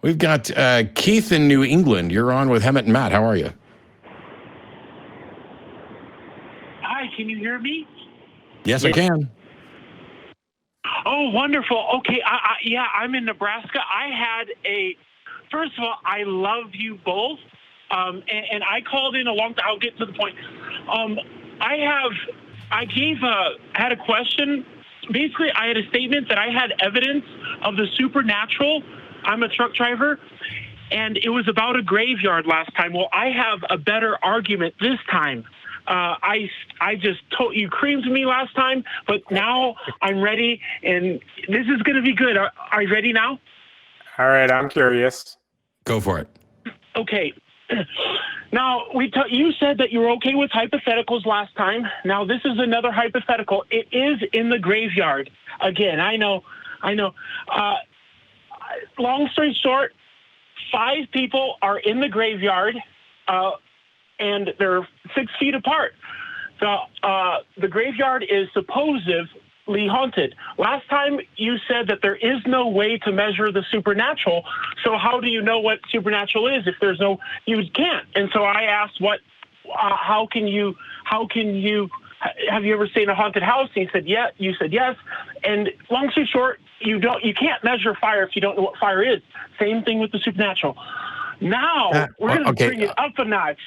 We've got Keith in New England. You're on with Hemant and Matt. How are you? Hi, can you hear me? Yes, I can. Oh, wonderful. Okay, yeah, I'm in Nebraska. First of all, I love you both. And I called in a long time. I'll get to the point. I had a question. Basically, I had a statement that I had evidence of the supernatural. I'm a truck driver, and it was about a graveyard last time. Well, I have a better argument this time. I just told you creamed me last time, but now I'm ready, and this is going to be good. Are you ready now? All right, I'm curious. Go for it. Okay. Now, you said that you were okay with hypotheticals last time. Now, this is another hypothetical. It is in the graveyard. Again, I know. Long story short, 5 people are in the graveyard, and they're 6 feet apart. The graveyard is supposedly haunted. Last time you said that there is no way to measure the supernatural. So how do you know what supernatural is if there's no? You can't. And so I asked, how can you? Have you ever seen a haunted house? And he said, yeah. You said yes. And long story short, you can't measure fire if you don't know what fire is. Same thing with the supernatural. Now we're going to bring it up a notch.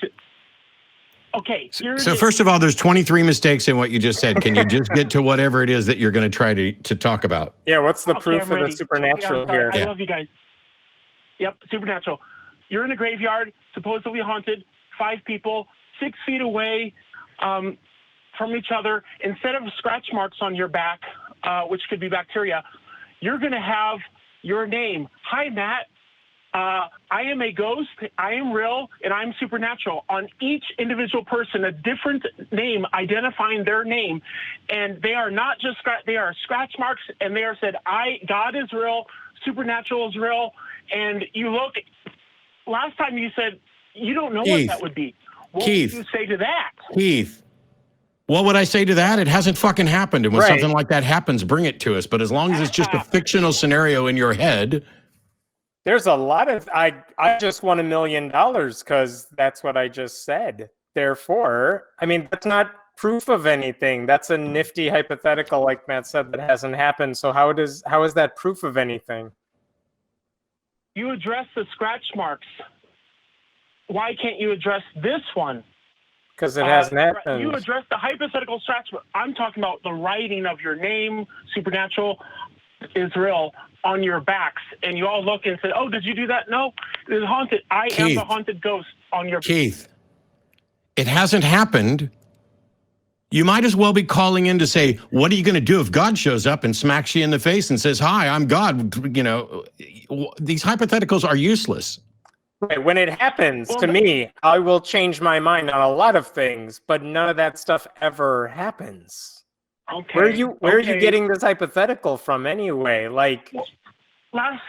Okay. So first of all, there's 23 mistakes in what you just said. Can you just get to whatever it is that you're going to try to talk about? Yeah, what's the proof of the supernatural here? I love you guys. Yep, supernatural. You're in a graveyard, supposedly haunted, 5 people, 6 feet away from each other. Instead of scratch marks on your back, which could be bacteria, you're going to have your name. Hi, Matt. I am a ghost, I am real, and I'm supernatural. On each individual person, a different name identifying their name. And they are not just they are scratch marks, and they are said, God is real, supernatural is real. And you look, last time you said, you don't know Keith, what that would be. What Keith, would you say to that? Keith, what would I say to that? It hasn't fucking happened. And when something like that happens, bring it to us. But as long as it's just a fictional scenario in your head. There's a lot of, I just won $1 million because that's what I just said. Therefore, I mean, that's not proof of anything. That's a nifty hypothetical, like Matt said, that hasn't happened. So how is that proof of anything? You address the scratch marks. Why can't you address this one? Because it hasn't happened. You address the hypothetical scratch. I'm talking about the writing of your name, supernatural, is real, on your backs, and you all look and say, "Oh, did you do that?" No, it's haunted. I am the haunted ghost on your. Keith, it hasn't happened. You might as well be calling in to say, "What are you going to do if God shows up and smacks you in the face and says, 'Hi, I'm God'?" You know, these hypotheticals are useless. Right. When it happens to me, I will change my mind on a lot of things, but none of that stuff ever happens. Okay. Where are you getting this hypothetical from anyway? Like, last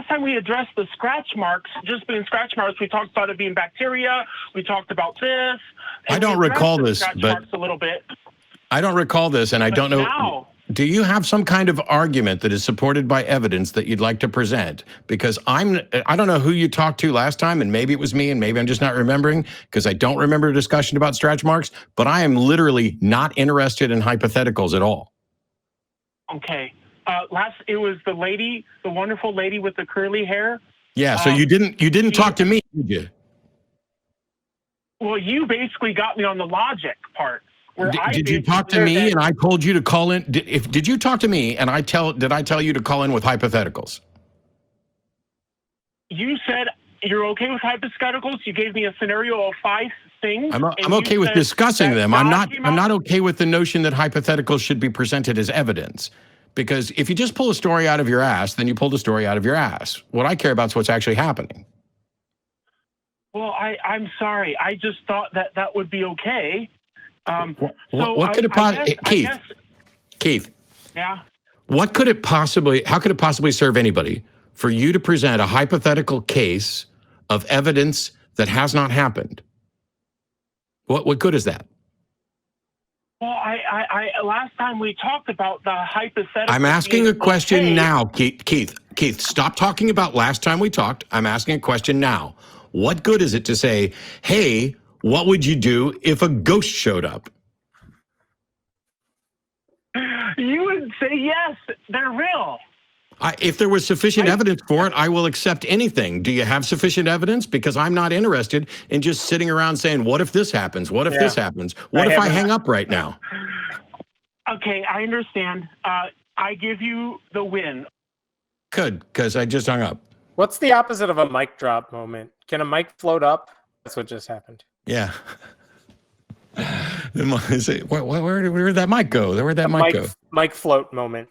time we addressed the scratch marks, just being scratch marks, we talked about it being bacteria. We talked about this. I don't recall this, but a little bit. I don't recall this, and I don't know. Now, do you have some kind of argument that is supported by evidence that you'd like to present? Because I don't know who you talked to last time, and maybe it was me, and maybe I'm just not remembering because I don't remember a discussion about stretch marks, but I am literally not interested in hypotheticals at all. Okay. It was the wonderful lady with the curly hair. Yeah, so you didn't talk to me, did you? Well, you basically got me on the logic part. Did you talk to me and I told you to call in? Did you talk to me and did I tell you to call in with hypotheticals? You said you're okay with hypotheticals. You gave me a scenario of 5 things. I'm okay with discussing them. I'm not okay with the notion that hypotheticals should be presented as evidence. Because if you just pull a story out of your ass, then you pulled a story out of your ass. What I care about is what's actually happening. Well, I'm sorry. I just thought that would be okay. What could it possibly, Keith? Yeah. How could it possibly serve anybody for you to present a hypothetical case of evidence that has not happened? What good is that? Well, I last time we talked about the hypothetical. I'm asking a question okay. now, Keith. Keith, stop talking about last time we talked. I'm asking a question now. What good is it to say, hey, what would you do if a ghost showed up? You would say yes, they're real. If there was sufficient evidence for it, I will accept anything. Do you have sufficient evidence? Because I'm not interested in just sitting around saying, what if this happens? What if this happens? What if I hang up right now? Okay, I understand. I give you the win. Good, because I just hung up. What's the opposite of a mic drop moment? Can a mic float up? That's what just happened. Yeah. Where did that mic go? Where'd that mic go? Mic float moment.